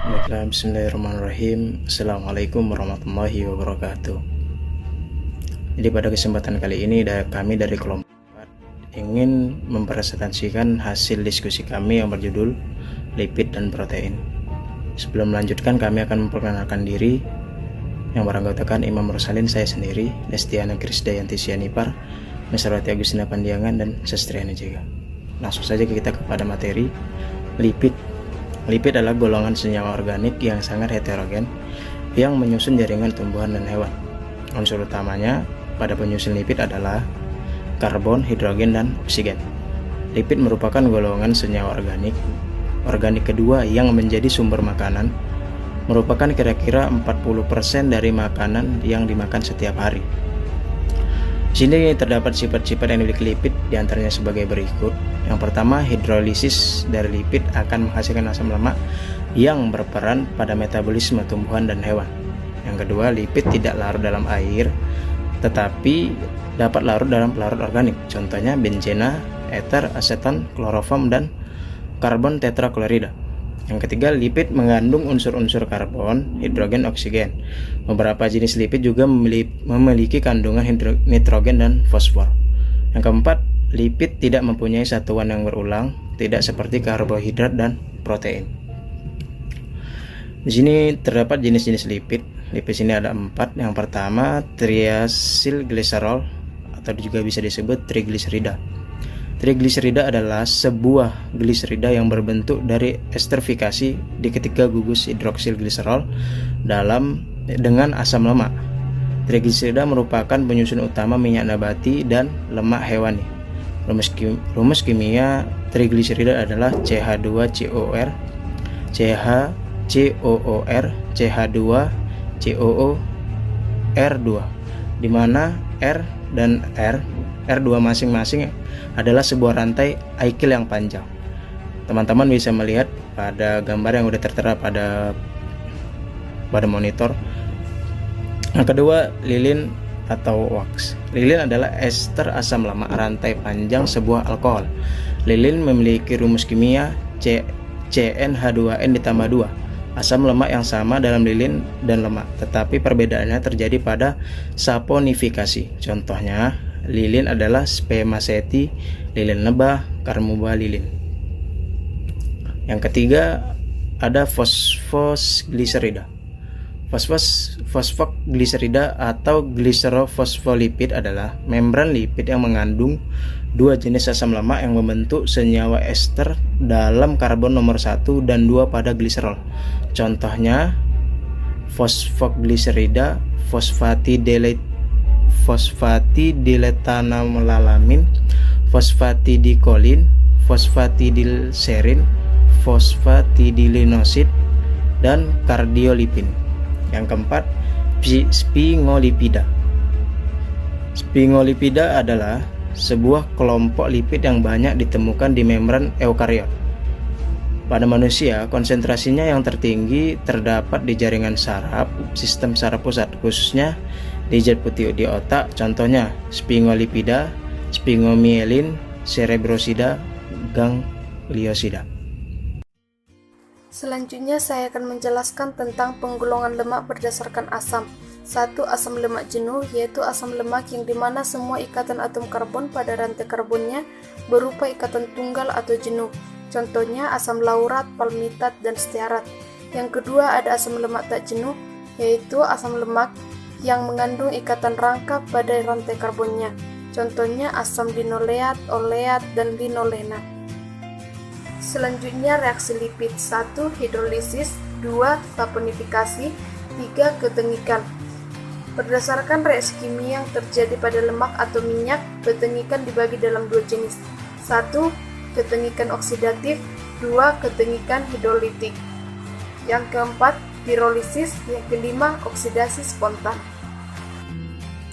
Baiklah, bismillahirrahmanirrahim. Assalamualaikum warahmatullahi wabarakatuh. Jadi pada kesempatan kali ini kami dari kelompok 4 ingin mempresentasikan hasil diskusi kami yang berjudul lipid dan protein. Sebelum melanjutkan, kami akan memperkenalkan diri yang beranggotakan Imam Rosalin, saya sendiri, Lestiana Krisdayanti Sianipar, Mesrawati Agustina Pandiangan, dan Sestriana Jega. Langsung saja kita kepada materi. Lipid adalah golongan senyawa organik yang sangat heterogen yang menyusun jaringan tumbuhan dan hewan. Unsur utamanya pada penyusun lipid adalah karbon, hidrogen, dan oksigen. Lipid merupakan golongan senyawa organik kedua yang menjadi sumber makanan, merupakan kira-kira 40% dari makanan yang dimakan setiap hari. Di sini terdapat sifat-sifat yang dimiliki lipid, diantaranya sebagai berikut. Yang pertama, hidrolisis dari lipid akan menghasilkan asam lemak yang berperan pada metabolisme tumbuhan dan hewan. Yang kedua, lipid tidak larut dalam air, tetapi dapat larut dalam pelarut organik. Contohnya benzena, eter, aseton, kloroform, dan karbon tetraklorida. Yang ketiga, lipid mengandung unsur-unsur karbon, hidrogen, oksigen. Beberapa jenis lipid juga memiliki kandungan nitrogen dan fosfor. Yang keempat, lipid tidak mempunyai satuan yang berulang, tidak seperti karbohidrat dan protein. Di sini terdapat jenis-jenis lipid. Lipid sini ada 4. Yang pertama, triacylglycerol atau juga bisa disebut trigliserida. Trigliserida adalah sebuah gliserida yang berbentuk dari esterifikasi di ketiga gugus hidroksilgliserol dengan asam lemak. Trigliserida merupakan penyusun utama minyak nabati dan lemak hewani. Rumus kimia trigliserida adalah CH2COOR, CH2COOR, CH2COOR2, di mana R dan R2 masing-masing adalah sebuah rantai alkyl yang panjang. Teman-teman bisa melihat pada gambar yang sudah tertera pada monitor. Yang kedua, lilin atau wax. Lilin adalah ester asam lemak rantai panjang sebuah alkohol. Lilin memiliki rumus kimia CnH2n ditambah 2, asam lemak yang sama dalam lilin dan lemak, tetapi perbedaannya terjadi pada saponifikasi. Contohnya, lilin adalah spermaceti, lilin lebah, karmobalilin. Yang ketiga ada fosfoglycerida. Fosfoglycerida atau glycerofosfolipid adalah membran lipid yang mengandung dua jenis asam lemak yang membentuk senyawa ester dalam karbon nomor 1 dan 2 pada gliserol. Contohnya fosfoglycerida, fosfatidiletalamelamin, fosfatidilkolin, fosfatidilserin, fosfatidilinosid, dan kardiolipin. Yang keempat, sphingolipida. Sphingolipida adalah sebuah kelompok lipid yang banyak ditemukan di membran eukariot. Pada manusia, konsentrasinya yang tertinggi terdapat di jaringan saraf, sistem saraf pusat, khususnya di zat putih di otak. Contohnya sphingolipida, sphingomyelin, cerebrosida, gangliosida. Selanjutnya saya akan menjelaskan tentang penggolongan lemak berdasarkan asam. 1. Asam lemak jenuh, yaitu asam lemak yang dimana semua ikatan atom karbon pada rantai karbonnya berupa ikatan tunggal atau jenuh. Contohnya asam laurat, palmitat, dan stearat. Yang kedua ada asam lemak tak jenuh, yaitu asam lemak yang mengandung ikatan rangkap pada rantai karbonnya. Contohnya asam linoleat, oleat, dan linolenat. Selanjutnya reaksi lipid. 1. Hidrolisis, 2. Saponifikasi, 3. Ketengikan. Berdasarkan reaksi kimia yang terjadi pada lemak atau minyak, ketengikan dibagi dalam dua jenis. 1. Ketengikan oksidatif, 2. Ketengikan hidrolitik. Yang keempat, pirolisis. Yang kelima, oksidasi spontan.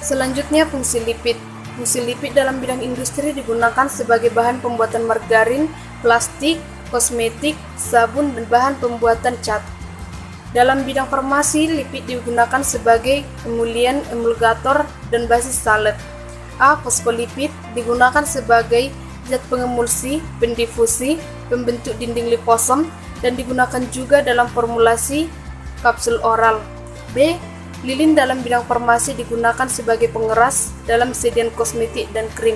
Selanjutnya fungsi lipid. Fungsi lipid dalam bidang industri digunakan sebagai bahan pembuatan margarin, plastik, kosmetik, sabun, dan bahan pembuatan cat. Dalam bidang farmasi, lipid digunakan sebagai emulien, emulgator, dan basis salad. A. Fosfolipid digunakan sebagai zat pengemulsi, pendifusi, pembentuk dinding liposom, dan digunakan juga dalam formulasi kapsul oral. B. Lilin dalam bidang farmasi digunakan sebagai pengeras dalam sedian kosmetik dan krim.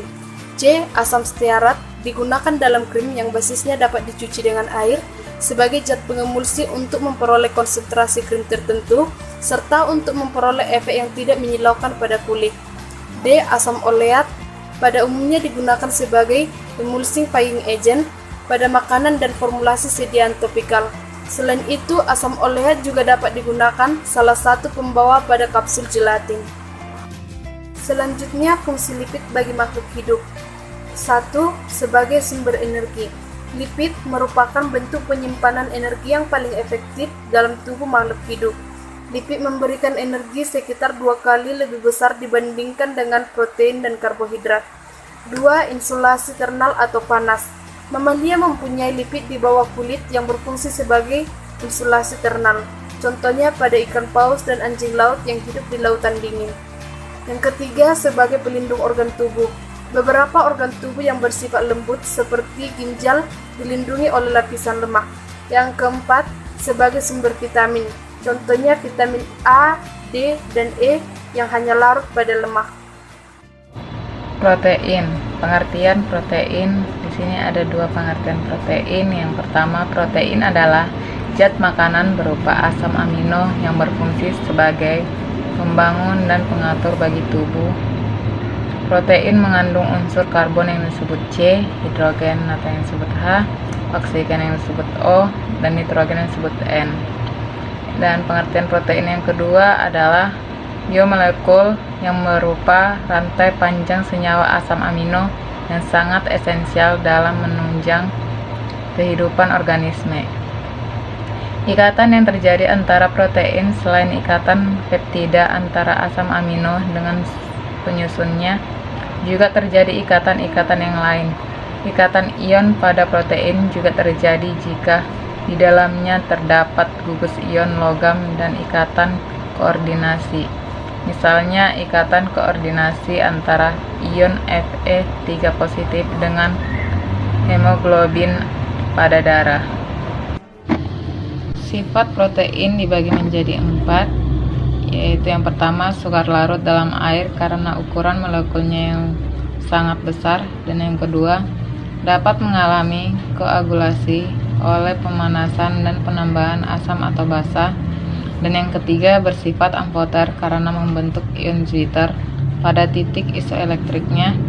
C. Asam stearat digunakan dalam krim yang basisnya dapat dicuci dengan air sebagai zat pengemulsi untuk memperoleh konsentrasi krim tertentu serta untuk memperoleh efek yang tidak menyilaukan pada kulit. D. Asam oleat pada umumnya digunakan sebagai emulsing paying agent pada makanan dan formulasi sediaan topikal. Selain itu, asam oleat juga dapat digunakan salah satu pembawa pada kapsul gelatin. Selanjutnya, fungsi lipid bagi makhluk hidup. 1. Sebagai sumber energi. Lipid merupakan bentuk penyimpanan energi yang paling efektif dalam tubuh makhluk hidup. Lipid memberikan energi sekitar 2 kali lebih besar dibandingkan dengan protein dan karbohidrat. 2. Insulasi thermal atau panas. Mamalia mempunyai lipid di bawah kulit yang berfungsi sebagai insulasi thermal. Contohnya pada ikan paus dan anjing laut yang hidup di lautan dingin. Yang ketiga, sebagai pelindung organ tubuh. Beberapa organ tubuh yang bersifat lembut seperti ginjal dilindungi oleh lapisan lemak. Yang keempat, sebagai sumber vitamin. Contohnya vitamin A, D, dan E yang hanya larut pada lemak. Protein. Pengertian protein, di sini ada 2 pengertian protein. Yang pertama, protein adalah zat makanan berupa asam amino yang berfungsi sebagai pembangun dan pengatur bagi tubuh. Protein mengandung unsur karbon yang disebut C, hidrogen atau yang disebut H, oksigen yang disebut O, dan nitrogen yang disebut N. Dan pengertian protein yang kedua adalah biomolekul yang berupa rantai panjang senyawa asam amino yang sangat esensial dalam menunjang kehidupan organisme. Ikatan yang terjadi antara protein selain ikatan peptida antara asam amino dengan penyusunnya, juga terjadi ikatan-ikatan yang lain. Ikatan ion pada protein juga terjadi jika di dalamnya terdapat gugus ion logam dan ikatan koordinasi. Misalnya ikatan koordinasi antara ion Fe3 positif dengan hemoglobin pada darah. Sifat protein dibagi menjadi 4, yaitu yang pertama sukar larut dalam air karena ukuran molekulnya yang sangat besar, dan yang kedua dapat mengalami koagulasi oleh pemanasan dan penambahan asam atau basa, dan yang ketiga bersifat amfoter karena membentuk ion zwitter pada titik isoelektriknya.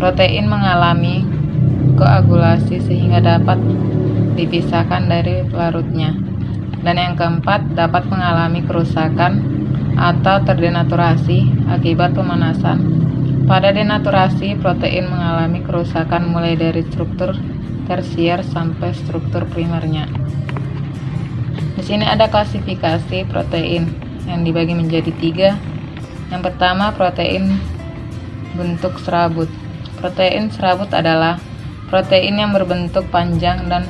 Protein mengalami koagulasi sehingga dapat dipisahkan dari pelarutnya, dan yang keempat dapat mengalami kerusakan atau terdenaturasi akibat pemanasan. Pada denaturasi, protein mengalami kerusakan mulai dari struktur tersier sampai struktur primernya. Di sini ada klasifikasi protein yang dibagi menjadi 3. Yang pertama, protein bentuk serabut. Protein serabut adalah protein yang berbentuk panjang dan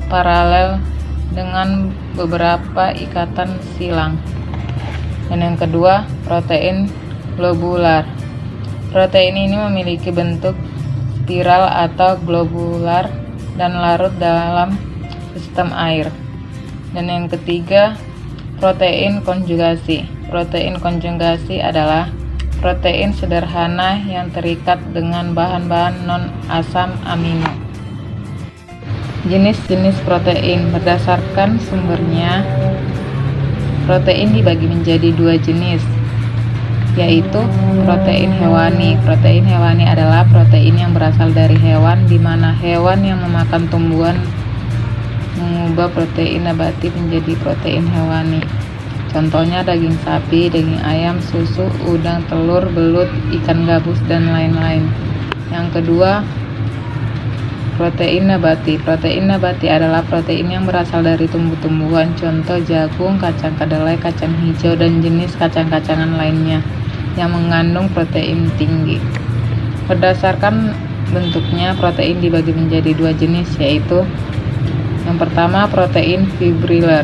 paralel dengan beberapa ikatan silang. Dan yang kedua, protein globular. Protein ini memiliki bentuk spiral atau globular dan larut dalam sistem air. Dan yang ketiga, protein konjugasi. Protein konjugasi adalah protein sederhana yang terikat dengan bahan-bahan non-asam amino. Jenis-jenis protein berdasarkan sumbernya. Protein dibagi menjadi 2 jenis, yaitu protein hewani. Protein hewani adalah protein yang berasal dari hewan, di mana hewan yang memakan tumbuhan mengubah protein nabati menjadi protein hewani. Contohnya daging sapi, daging ayam, susu, udang, telur, belut, ikan gabus, dan lain-lain. Yang kedua, protein nabati. Protein nabati adalah protein yang berasal dari tumbuh-tumbuhan, contoh jagung, kacang kedelai, kacang hijau, dan jenis kacang-kacangan lainnya yang mengandung protein tinggi. Berdasarkan bentuknya, protein dibagi menjadi 2 jenis, yaitu yang pertama protein fibrillar,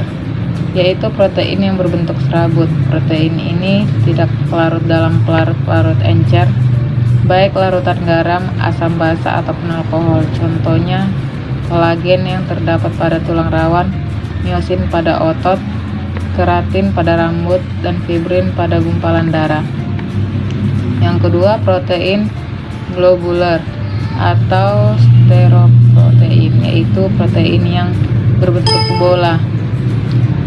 yaitu protein yang berbentuk serabut. Protein ini tidak larut dalam pelarut-pelarut encer, baik larutan garam, asam basa, ataupun alkohol. Contohnya kolagen yang terdapat pada tulang rawan, miosin pada otot, keratin pada rambut, dan fibrin pada gumpalan darah. Yang kedua, protein globuler atau steroprotein, yaitu protein yang berbentuk bola.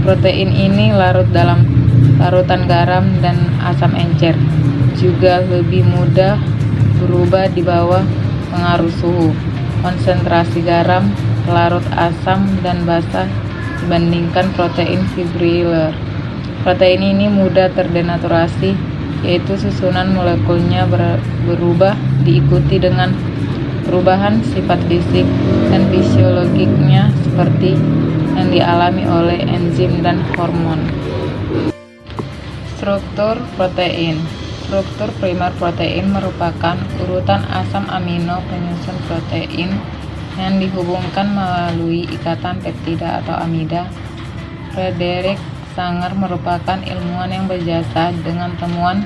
Protein ini larut dalam larutan garam dan asam encer, juga lebih mudah berubah di bawah pengaruh suhu, konsentrasi garam, larut asam, dan basah dibandingkan protein fibrillar. Protein ini mudah terdenaturasi, yaitu susunan molekulnya berubah diikuti dengan perubahan sifat fisik dan fisiologiknya seperti yang dialami oleh enzim dan hormon. Struktur protein. Struktur primer protein merupakan urutan asam amino penyusun protein yang dihubungkan melalui ikatan peptida atau amida. Frederick Sanger merupakan ilmuwan yang berjasa dengan temuan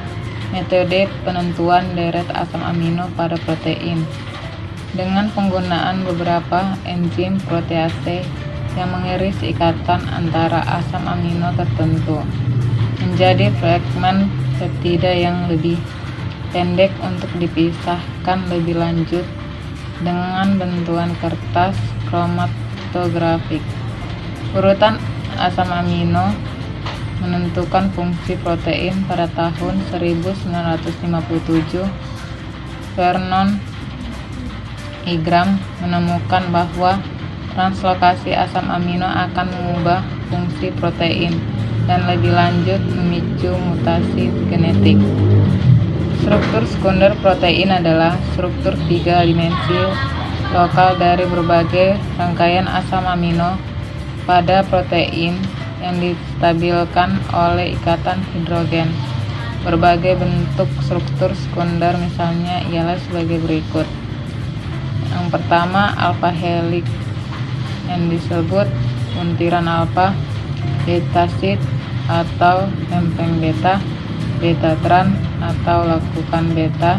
metode penentuan deret asam amino pada protein dengan penggunaan beberapa enzim protease yang mengiris ikatan antara asam amino tertentu menjadi fragmen peptida yang lebih pendek untuk dipisahkan lebih lanjut dengan bantuan kertas kromatografik. Urutan asam amino menentukan fungsi protein. Pada tahun 1957, Vernon Ingram menemukan bahwa translokasi asam amino akan mengubah fungsi protein dan lebih lanjut memicu mutasi genetik. Struktur sekunder protein adalah struktur 3 dimensi lokal dari berbagai rangkaian asam amino pada protein yang distabilkan oleh ikatan hidrogen. Berbagai bentuk struktur sekunder misalnya ialah sebagai berikut. Yang pertama, alpha helix yang disebut buntiran alfa, beta sheet atau lempeng beta, beta tran atau lekukan beta,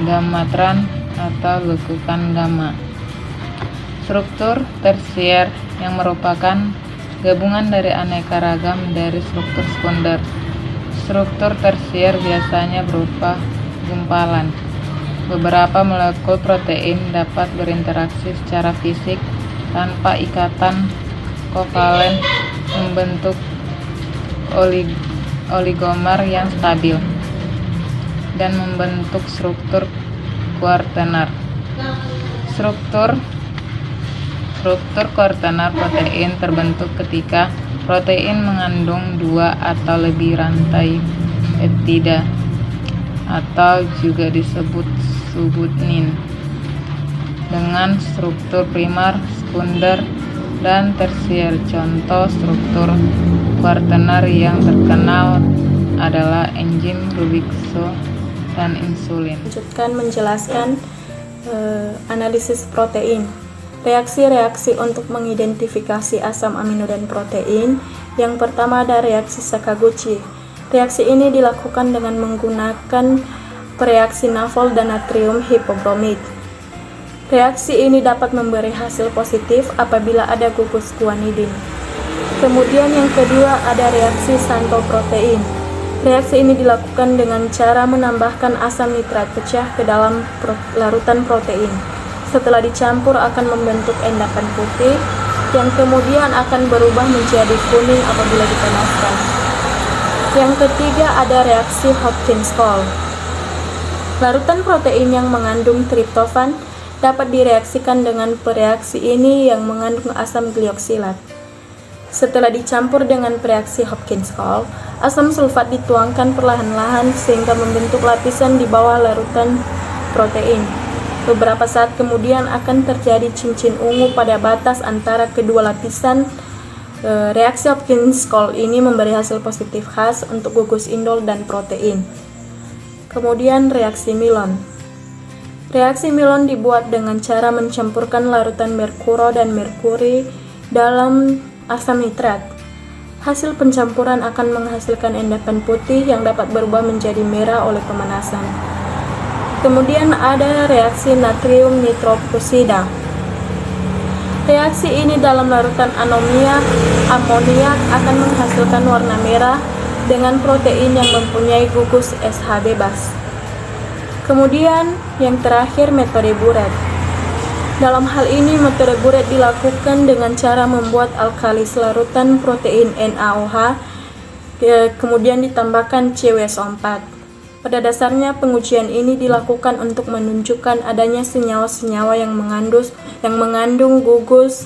gamma tran atau lekukan gamma. Struktur tersier yang merupakan gabungan dari aneka ragam dari struktur sekunder. Struktur tersier biasanya berupa gumpalan. Beberapa molekul protein dapat berinteraksi secara fisik tanpa ikatan kovalen membentuk oligomer yang stabil dan membentuk struktur kuartenar. Struktur kuartenar protein terbentuk ketika protein mengandung 2 atau lebih rantai peptida atau juga disebut subutenin dengan struktur primer, sekunder, dan tersier. Contoh struktur kuartenar yang terkenal adalah enzim Rubixo dan insulin. Lanjutkan menjelaskan analisis protein. Reaksi-reaksi untuk mengidentifikasi asam amino dan protein. Yang pertama ada reaksi Sakaguchi. Reaksi ini dilakukan dengan menggunakan reaksi nafol dan natrium hipobromid. Reaksi ini dapat memberi hasil positif apabila ada gugus guanidin. Kemudian yang kedua ada reaksi Santo protein. Reaksi ini dilakukan dengan cara menambahkan asam nitrat pecah ke dalam larutan protein. Setelah dicampur akan membentuk endapan putih yang kemudian akan berubah menjadi kuning apabila dipanaskan. Yang ketiga ada reaksi Hopkins-Cole. Larutan protein yang mengandung triptofan dapat direaksikan dengan pereaksi ini yang mengandung asam glioksilat. Setelah dicampur dengan pereaksi Hopkins-Cole, asam sulfat dituangkan perlahan-lahan sehingga membentuk lapisan di bawah larutan protein. Beberapa saat kemudian akan terjadi cincin ungu pada batas antara kedua lapisan. Reaksi Hopkins-Cole ini memberi hasil positif khas untuk gugus indol dan protein. Kemudian reaksi Milon. Reaksi Milon dibuat dengan cara mencampurkan larutan merkuro dan merkuri dalam asam nitrat. Hasil pencampuran akan menghasilkan endapan putih yang dapat berubah menjadi merah oleh pemanasan. Kemudian ada reaksi natrium nitroprosida. Reaksi ini dalam larutan amoniak akan menghasilkan warna merah dengan protein yang mempunyai gugus SH bebas. Kemudian yang terakhir, metode buret. Dalam hal ini metode buret dilakukan dengan cara membuat alkalis larutan protein NaOH kemudian ditambahkan CuSO4. Pada dasarnya pengujian ini dilakukan untuk menunjukkan adanya senyawa-senyawa yang mengandung gugus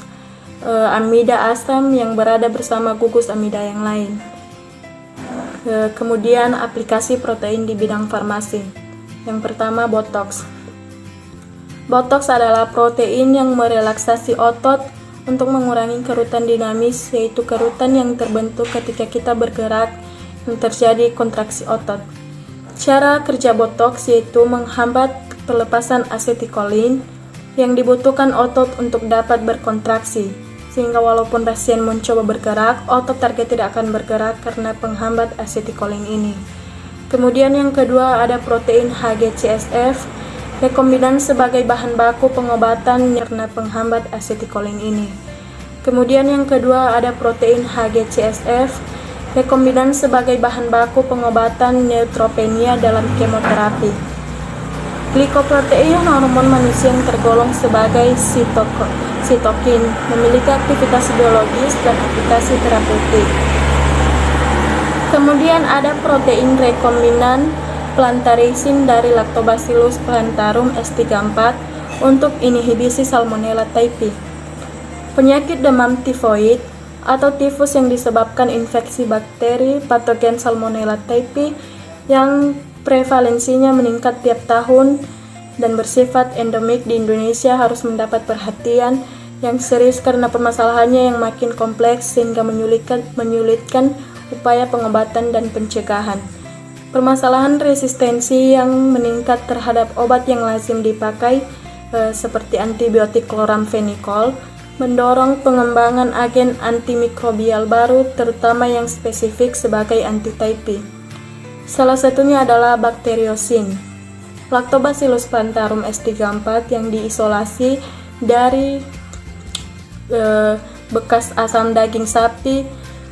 amida asam yang berada bersama gugus amida yang lain. Kemudian aplikasi protein di bidang farmasi. Yang pertama, botox. Botox adalah protein yang merelaksasi otot untuk mengurangi kerutan dinamis, yaitu kerutan yang terbentuk ketika kita bergerak yang terjadi kontraksi otot. Cara kerja botox yaitu menghambat pelepasan asetikolin yang dibutuhkan otot untuk dapat berkontraksi, sehingga walaupun pasien mencoba bergerak, otot target tidak akan bergerak karena penghambat asetikolin ini. Kemudian yang kedua ada protein HGCSF, rekombinan sebagai bahan baku pengobatan karena penghambat asetikolin ini. Kemudian yang kedua ada protein HGCSF, rekombinan sebagai bahan baku pengobatan neutropenia dalam kemoterapi. Glikoprotein hormon manusia yang tergolong sebagai sitokin, memiliki aktivitas biologis dan aplikasi terapeutik. Kemudian ada protein rekombinan plantaricin dari Lactobacillus plantarum S34 untuk inhibisi Salmonella typhi. Penyakit demam tifoid atau tifus yang disebabkan infeksi bakteri patogen Salmonella typhi yang prevalensinya meningkat tiap tahun dan bersifat endemik di Indonesia harus mendapat perhatian yang serius karena permasalahannya yang makin kompleks sehingga menyulitkan upaya pengobatan dan pencegahan. Permasalahan resistensi yang meningkat terhadap obat yang lazim dipakai seperti antibiotik chloramphenicol mendorong pengembangan agen antimikrobial baru, terutama yang spesifik sebagai anti-typhi. Salah satunya adalah bakteriosin. Lactobacillus plantarum S34 yang diisolasi dari bekas asam daging sapi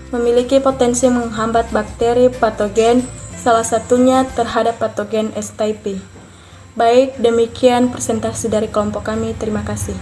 memiliki potensi menghambat bakteri patogen, salah satunya terhadap patogen S. typhi. Baik, demikian presentasi dari kelompok kami. Terima kasih.